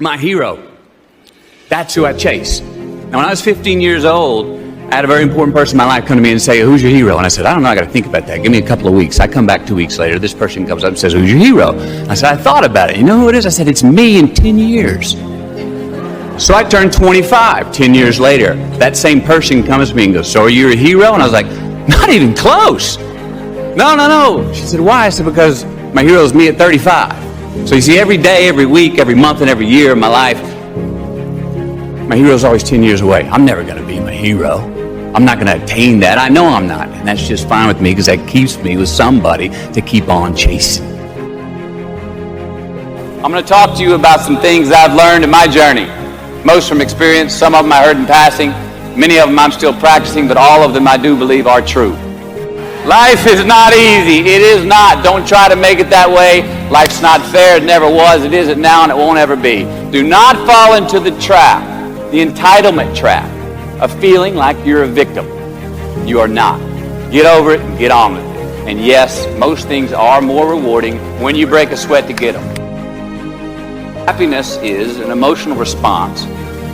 my hero. That's who I chase. Now, when I was 15 years old, I had a very important person in my life come to me and say, who's your hero? And I said, I don't know, I got to think about that. Give me a couple of weeks. I come back 2 weeks later. This person comes up and says, who's your hero? I said, I thought about it. You know who it is? I said, it's me in 10 years. So I turned 25 10 years later. That same person comes to me and goes, so are you a hero? And I was like, not even close. No. She said, why? I said, because my hero is me at 35. So you see, every day, every week, every month, and every year of my life, my hero is always 10 years away. I'm never going to be my hero. I'm not going to attain that. I know I'm not. And that's just fine with me because that keeps me with somebody to keep on chasing. I'm going to talk to you about some things I've learned in my journey. Most from experience, some of them I heard in passing. Many of them I'm still practicing, but all of them I do believe are true. Life is not easy. It is not. Don't try to make it that way. Life's not fair. It never was. It isn't now, and it won't ever be. Do not fall into the trap, the entitlement trap, of feeling like you're a victim. You are not. Get over it and get on with it. And yes, most things are more rewarding when you break a sweat to get them. Happiness is an emotional response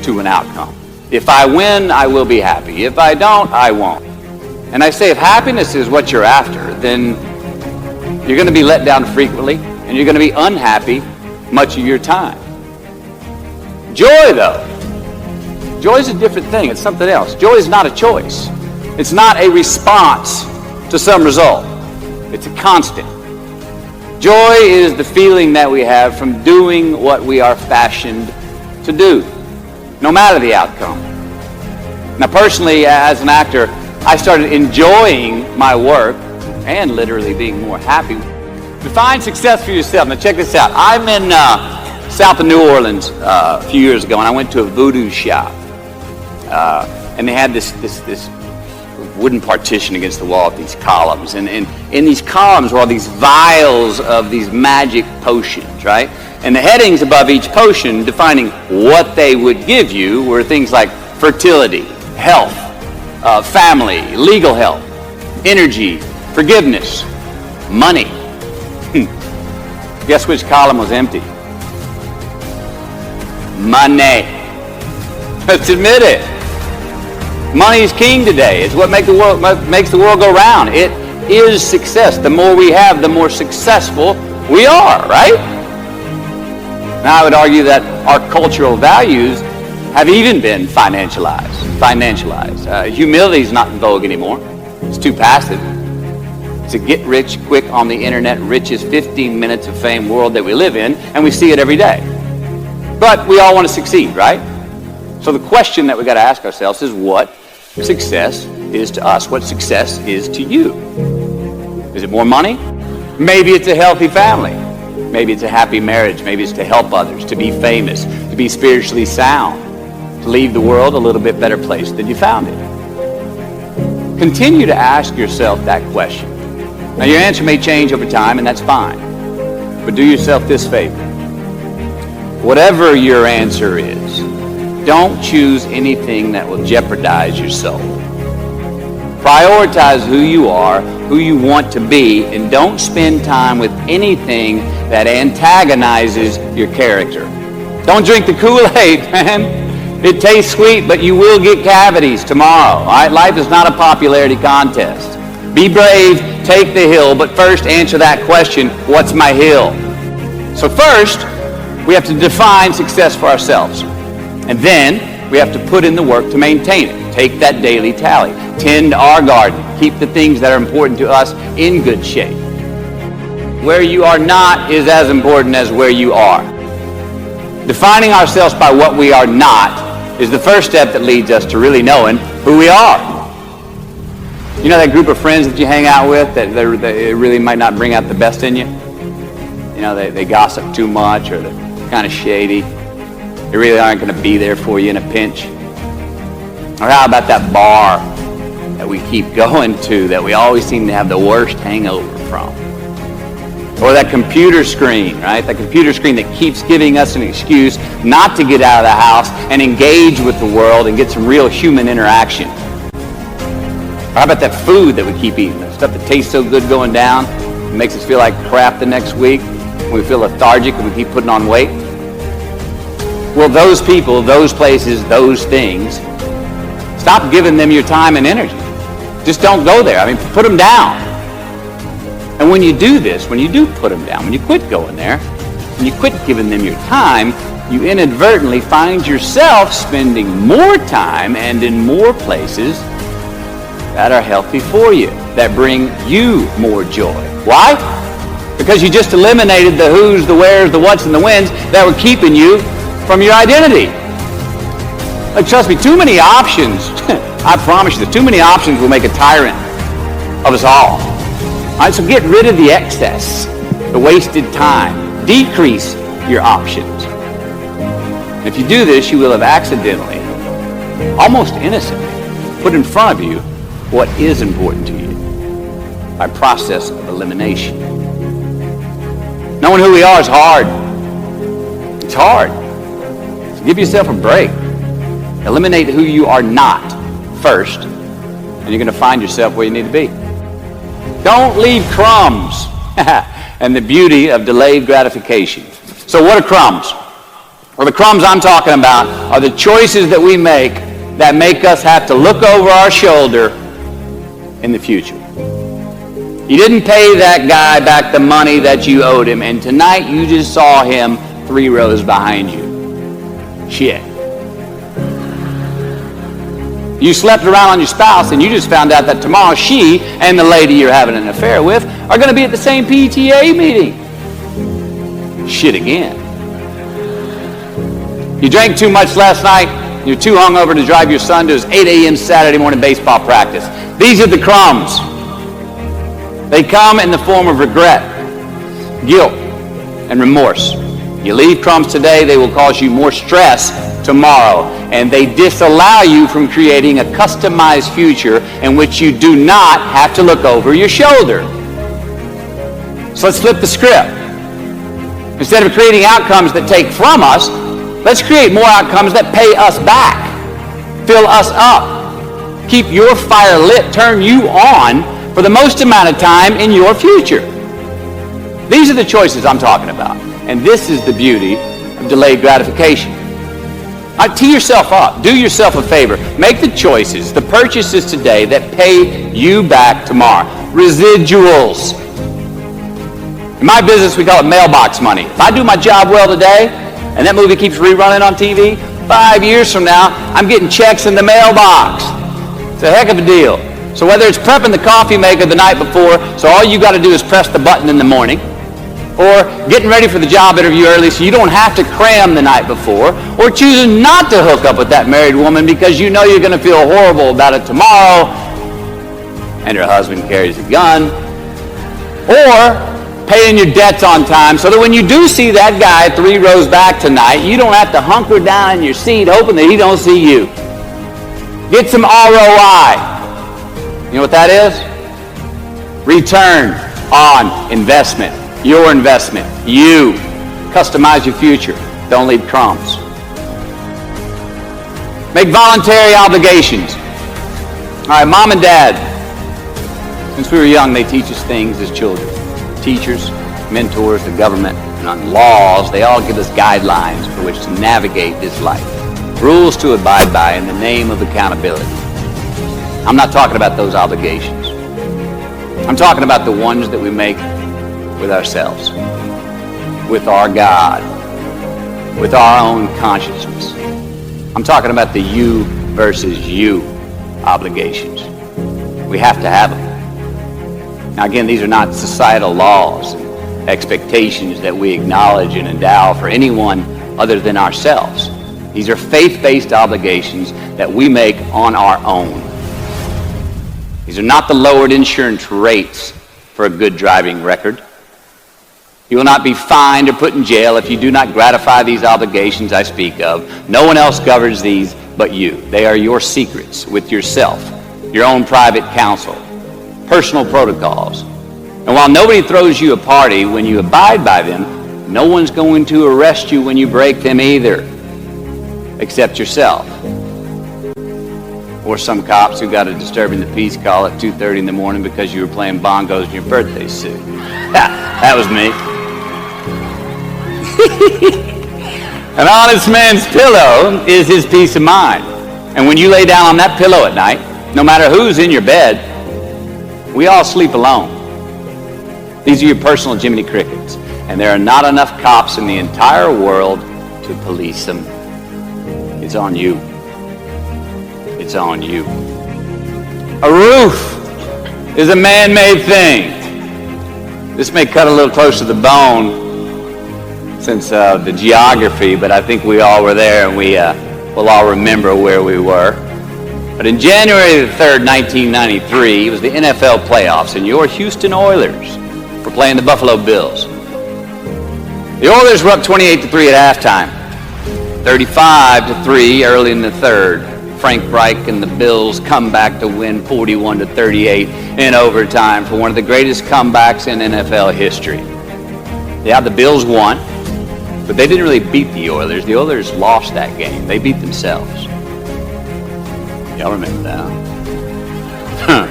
to an outcome. If I win, I will be happy. If I don't, I won't. And I say if happiness is what you're after, then you're going to be let down frequently, and you're going to be unhappy much of your time. Joy, though. Joy is a different thing. It's something else. Joy is not a choice. It's not a response to some result. It's a constant. Joy is the feeling that we have from doing what we are fashioned to do, no matter the outcome. Now, personally, as an actor, I started enjoying my work and literally being more happy. Define success for yourself. Now, check this out. I'm in south of New Orleans a few years ago, and I went to a voodoo shop. And they had this wooden partition against the wall with these columns. And in these columns were all these vials of these magic potions, right? And the headings above each potion defining what they would give you were things like fertility, health, family, legal help, energy, forgiveness, money. Guess which column was empty? Money. Let's admit it. Money is king today. It's what makes the world go round. It is success. The more we have, the more successful we are, right? Now, I would argue that our cultural values have even been financialized. Humility is not in vogue anymore. It's too passive. It's a get rich quick on the internet, rich is 15 minutes of fame world that we live in, and we see it every day. But we all want to succeed, right? So the question that we got to ask ourselves is what success is to us, what success is to you. Is it more money? Maybe it's a healthy family. Maybe it's a happy marriage. Maybe it's to help others, to be famous, to be spiritually sound, to leave the world a little bit better place than you found it. Continue to ask yourself that question. Now, your answer may change over time, and that's fine. But do yourself this favor. Whatever your answer is, don't choose anything that will jeopardize your soul. Prioritize who you are, who you want to be, and don't spend time with anything that antagonizes your character. Don't drink the Kool-Aid, man. It tastes sweet, but you will get cavities tomorrow. All right? Life is not a popularity contest. Be brave, take the hill, but first answer that question, what's my hill? So first, we have to define success for ourselves. And then we have to put in the work to maintain it. Take that daily tally. Tend our garden. Keep the things that are important to us in good shape. Where you are not is as important as where you are. Defining ourselves by what we are not is the first step that leads us to really knowing who we are. You know that group of friends that you hang out with that they really might not bring out the best in you? You know, they gossip too much, or they're kind of shady. They really aren't going to be there for you in a pinch. Or how about that bar that we keep going to that we always seem to have the worst hangover from? Or that computer screen, right? That computer screen that keeps giving us an excuse not to get out of the house and engage with the world and get some real human interaction. Or how about that food that we keep eating? That stuff that tastes so good going down, it makes us feel like crap the next week. We feel lethargic and we keep putting on weight. Well, those people, those places, those things, stop giving them your time and energy. Just don't go there. I mean, put them down. And when you do this, when you do put them down, when you quit going there, when you quit giving them your time, you inadvertently find yourself spending more time and in more places that are healthy for you, that bring you more joy. Why? Because you just eliminated the who's, the where's, the what's, and the when's that were keeping you from your identity. Like, trust me, too many options, I promise you, too many options will make a tyrant of us all. All right, so get rid of the excess, the wasted time. Decrease your options. And if you do this, you will have accidentally, almost innocently, put in front of you what is important to you by process of elimination. Knowing who we are is hard. It's hard. So give yourself a break. Eliminate who you are not first, and you're going to find yourself where you need to be. Don't leave crumbs. And the beauty of delayed gratification. So what are crumbs? Well, the crumbs I'm talking about are the choices that we make that make us have to look over our shoulder in the future. You didn't pay that guy back the money that you owed him, and tonight you just saw him 3 rows behind you. Shit. You slept around on your spouse, and you just found out that tomorrow she and the lady you're having an affair with are going to be at the same PTA meeting. Shit again. You drank too much last night. You're too hungover to drive your son to his 8 a.m. Saturday morning baseball practice. These are the crumbs. They come in the form of regret, guilt, and remorse. You leave crumbs today, they will cause you more stress tomorrow, and they disallow you from creating a customized future in which you do not have to look over your shoulder. So let's flip the script. Instead of creating outcomes that take from us, let's create more outcomes that pay us back, fill us up, keep your fire lit, turn you on for the most amount of time in your future. These are the choices I'm talking about. And this is the beauty of delayed gratification. Tee yourself up. Do yourself a favor. Make the choices, the purchases today that pay you back tomorrow. Residuals. In my business, we call it mailbox money. If I do my job well today, and that movie keeps rerunning on TV, 5 years from now, I'm getting checks in the mailbox. It's a heck of a deal. So whether it's prepping the coffee maker the night before, so all you got to do is press the button in the morning, or getting ready for the job interview early so you don't have to cram the night before, or choosing not to hook up with that married woman because you know you're going to feel horrible about it tomorrow, and her husband carries a gun, or paying your debts on time so that when you do see that guy 3 rows back tonight, you don't have to hunker down in your seat hoping that he don't see you. Get some ROI. You know what that is? Return on investment. Your investment. You. Customize your future. Don't leave crumbs. Make voluntary obligations. All right, mom and dad, since we were young, they teach us things as children. Teachers, mentors, the government, and on laws, they all give us guidelines for which to navigate this life. Rules to abide by in the name of accountability. I'm not talking about those obligations. I'm talking about the ones that we make with ourselves, with our God, with our own consciousness. I'm talking about the you versus you obligations. We have to have them. Now again, these are not societal laws and expectations that we acknowledge and endow for anyone other than ourselves. These are faith-based obligations that we make on our own. These are not the lowered insurance rates for a good driving record. You will not be fined or put in jail if you do not gratify these obligations I speak of. No one else governs these but you. They are your secrets with yourself, your own private counsel, personal protocols. And while nobody throws you a party when you abide by them, no one's going to arrest you when you break them either, except yourself. Or some cops who got a disturbing the peace call at 2:30 in the morning because you were playing bongos in your birthday suit. That was me. An honest man's pillow is his peace of mind. And when you lay down on that pillow at night, no matter who's in your bed, we all sleep alone. These are your personal Jiminy Crickets. And there are not enough cops in the entire world to police them. It's on you. It's on you. A roof is a man-made thing. This may cut a little close to the bone since the geography, but I think we all were there, and we'll all remember where we were. But in January the 3rd, 1993, it was the NFL playoffs, and your Houston Oilers were playing the Buffalo Bills. The Oilers were up 28-3 at halftime, 35-3 early in the third. Frank Reich and the Bills come back to win 41-38 in overtime for one of the greatest comebacks in NFL history. Yeah, the Bills won, but they didn't really beat the Oilers. The Oilers lost that game. They beat themselves. Y'all remember that? Huh.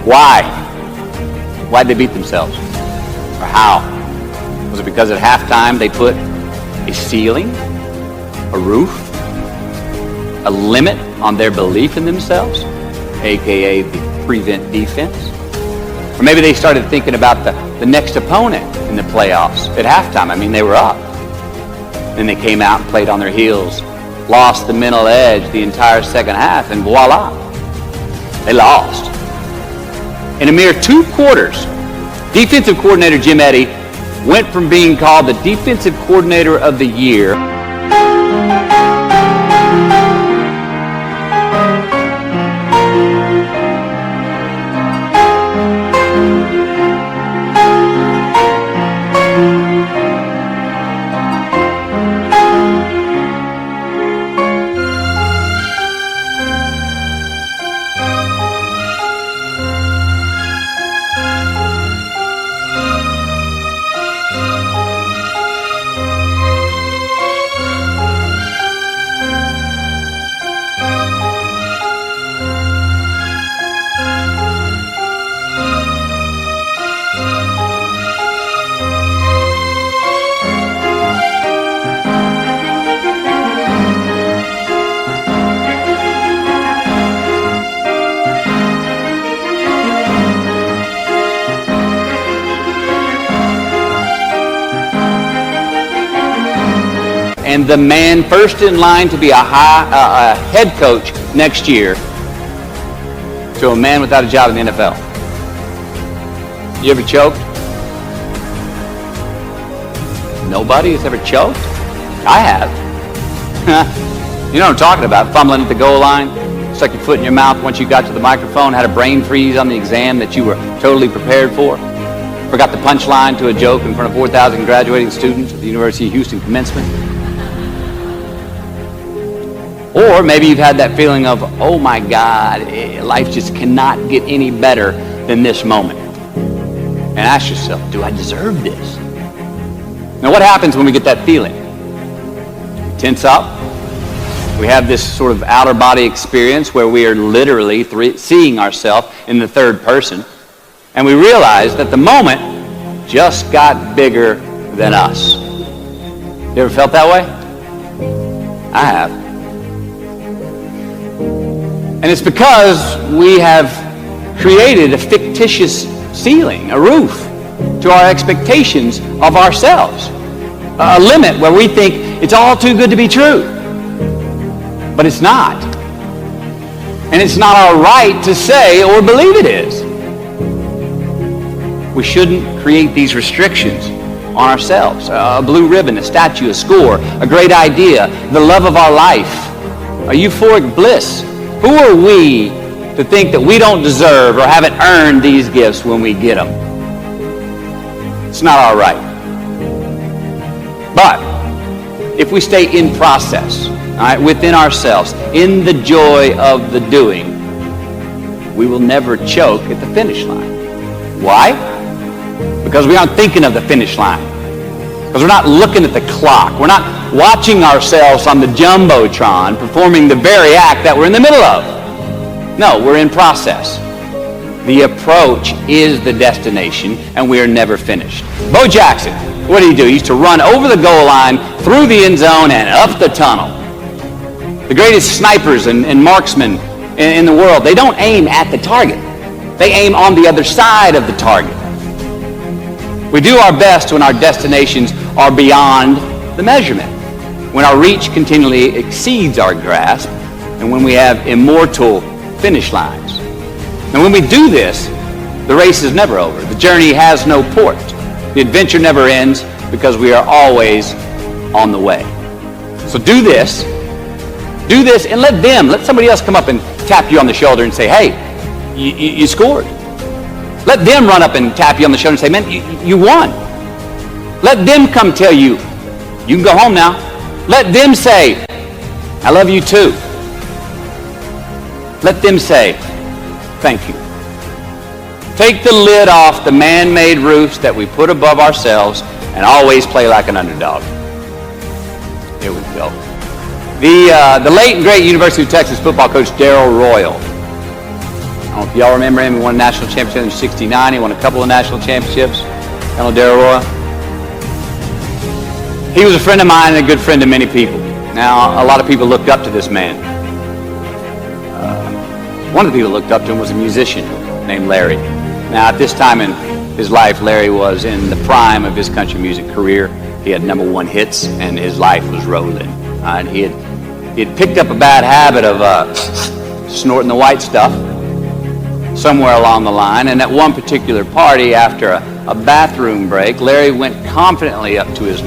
Why? Why'd they beat themselves? Or how? Was it because at halftime they put a ceiling, a roof, a limit on their belief in themselves, aka the prevent defense? Or maybe they started thinking about the next opponent in the playoffs at halftime. I mean, they were up. Then they came out and played on their heels, lost the mental edge the entire second half, and voila, they lost. In a mere 2 quarters, defensive coordinator Jim Eddy went from being called the defensive coordinator of the year and the man first in line to be a head coach next year to a man without a job in the NFL. You ever choked? Nobody has ever choked? I have. You know what I'm talking about, fumbling at the goal line, stuck your foot in your mouth once you got to the microphone, had a brain freeze on the exam that you were totally prepared for, forgot the punchline to a joke in front of 4,000 graduating students at the University of Houston commencement. Or maybe you've had that feeling of, oh my God, life just cannot get any better than this moment. And ask yourself, do I deserve this? Now what happens when we get that feeling? Tense up. We have this sort of outer body experience where we are literally seeing ourselves in the third person. And we realize that the moment just got bigger than us. You ever felt that way? I have. And it's because we have created a fictitious ceiling, a roof, to our expectations of ourselves. A limit where we think it's all too good to be true. But it's not. And it's not our right to say or believe it is. We shouldn't create these restrictions on ourselves. A blue ribbon, a statue, a score, a great idea, the love of our life, a euphoric bliss. Who are we to think that we don't deserve or haven't earned these gifts when we get them? It's not our right. But if we stay in process, all right, within ourselves, in the joy of the doing, we will never choke at the finish line. Why? Because we aren't thinking of the finish line. Because we're not looking at the clock. We're not watching ourselves on the Jumbotron performing the very act that we're in the middle of. No, we're in process. The approach is the destination, and we are never finished. Bo Jackson What did he do? He used to run over the goal line, through the end zone, and up the tunnel. The greatest snipers and marksmen in the world, they don't aim at the target. They aim on the other side of the target. We do our best when our destinations are beyond the measurement, when our reach continually exceeds our grasp, and when we have immortal finish lines. And when we do this, the race is never over. The journey has no port. The adventure never ends because we are always on the way. So do this, and let somebody else come up and tap you on the shoulder and say, hey, you scored. Let them run up and tap you on the shoulder and say, man, you won. Let them come tell you, you can go home now. Let them say, I love you too. Let them say, thank you. Take the lid off the man-made roofs that we put above ourselves and always play like an underdog. Here we go. The late and great University of Texas football coach Darrell Royal. I don't know if y'all remember him. He won a national championship in '69. He won a couple of national championships. You know Darrell Royal? He was a friend of mine and a good friend of many people. Now, a lot of people looked up to this man. One of the people that looked up to him was a musician named Larry. Now, at this time in his life, Larry was in the prime of his country music career. He had #1 hits, and his life was rolling. And he had picked up a bad habit of snorting the white stuff somewhere along the line. And at one particular party, after a bathroom break, Larry went confidently up to his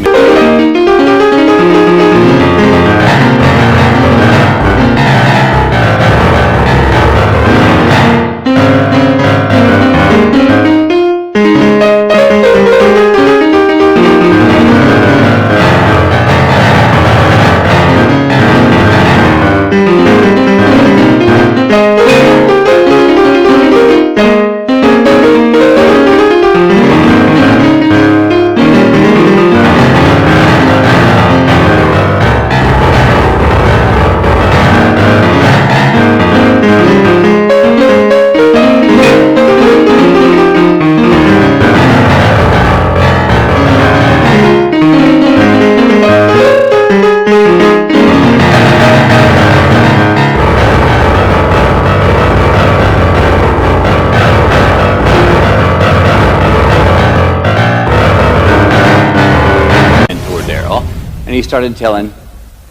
and he started telling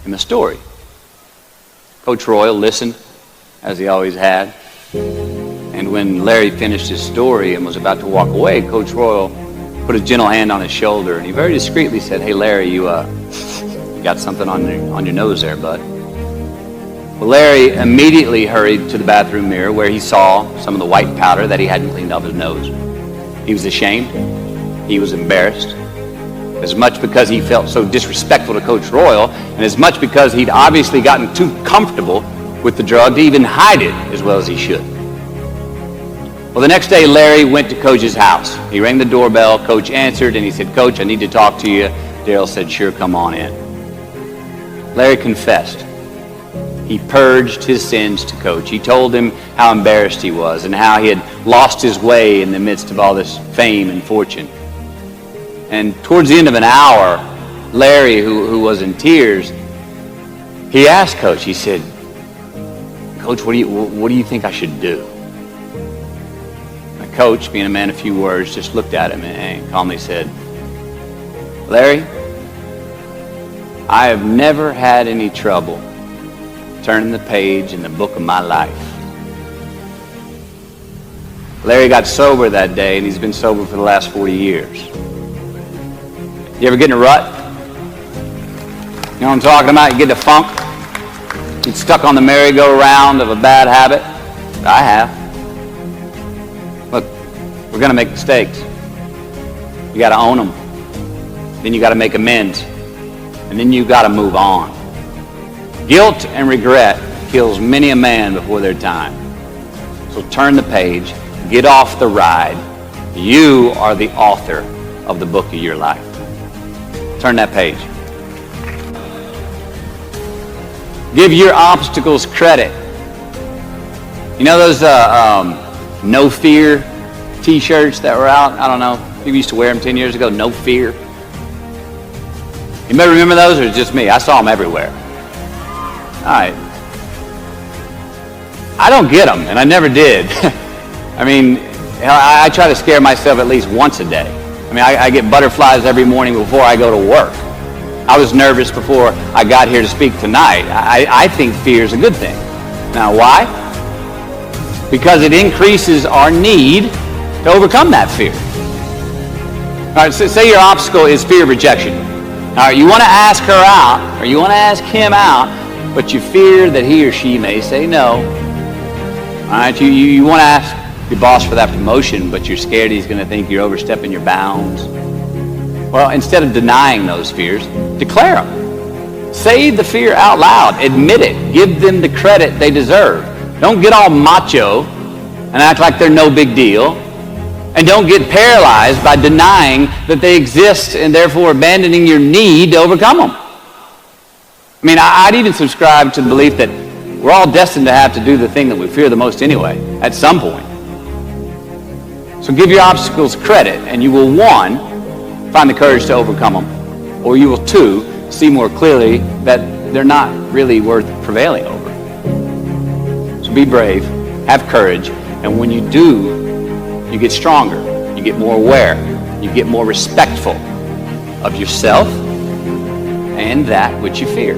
him a story. Coach Royal listened, as he always had, and when Larry finished his story and was about to walk away, Coach Royal put a gentle hand on his shoulder, and he very discreetly said, hey, Larry, you got something on your nose there, bud. Well, Larry immediately hurried to the bathroom mirror where he saw some of the white powder that he hadn't cleaned off his nose. He was ashamed. He was embarrassed. As much because he felt so disrespectful to Coach Royal, and as much because he'd obviously gotten too comfortable with the drug to even hide it as well as he should. Well, the next day, Larry went to Coach's house. He rang the doorbell. Coach answered, and he said, Coach, I need to talk to you. Darrell said, sure, come on in. Larry confessed. He purged his sins to Coach. He told him how embarrassed he was and how he had lost his way in the midst of all this fame and fortune. And towards the end of an hour, Larry, who was in tears, he asked Coach, he said, Coach, what do you think I should do? And Coach, being a man of few words, just looked at him and calmly said, Larry, I have never had any trouble turning the page in the book of my life. Larry got sober that day, and he's been sober for the last 40 years. You ever get in a rut? You know what I'm talking about? You get in a funk? Get stuck on the merry-go-round of a bad habit? I have. Look, we're going to make mistakes. You got to own them. Then you got to make amends. And then you got to move on. Guilt and regret kills many a man before their time. So turn the page. Get off the ride. You are the author of the book of your life. Turn that page. Give your obstacles credit. You know those no fear t-shirts that were out? I don't know. People used to wear them 10 years ago. No fear. You may remember those, or it's just me? I saw them everywhere. All right. I don't get them, and I never did. I mean, I try to scare myself at least once a day. I mean, I get butterflies every morning before I go to work. I was nervous before I got here to speak tonight. I think fear is a good thing. Now, why? Because it increases our need to overcome that fear. All right, so say your obstacle is fear of rejection. All right, you want to ask her out, or you want to ask him out, but you fear that he or she may say no. All right, you want to ask your boss for that promotion, but you're scared he's going to think you're overstepping your bounds. Well, instead of denying those fears, declare them. Say the fear out loud. Admit it. Give them the credit they deserve. Don't get all macho and act like they're no big deal. And don't get paralyzed by denying that they exist and therefore abandoning your need to overcome them. I mean, I'd even subscribe to the belief that we're all destined to have to do the thing that we fear the most anyway, at some point. So give your obstacles credit, and you will, 1, find the courage to overcome them, or you will, 2, see more clearly that they're not really worth prevailing over. So be brave, have courage, and when you do, you get stronger, you get more aware, you get more respectful of yourself and that which you fear.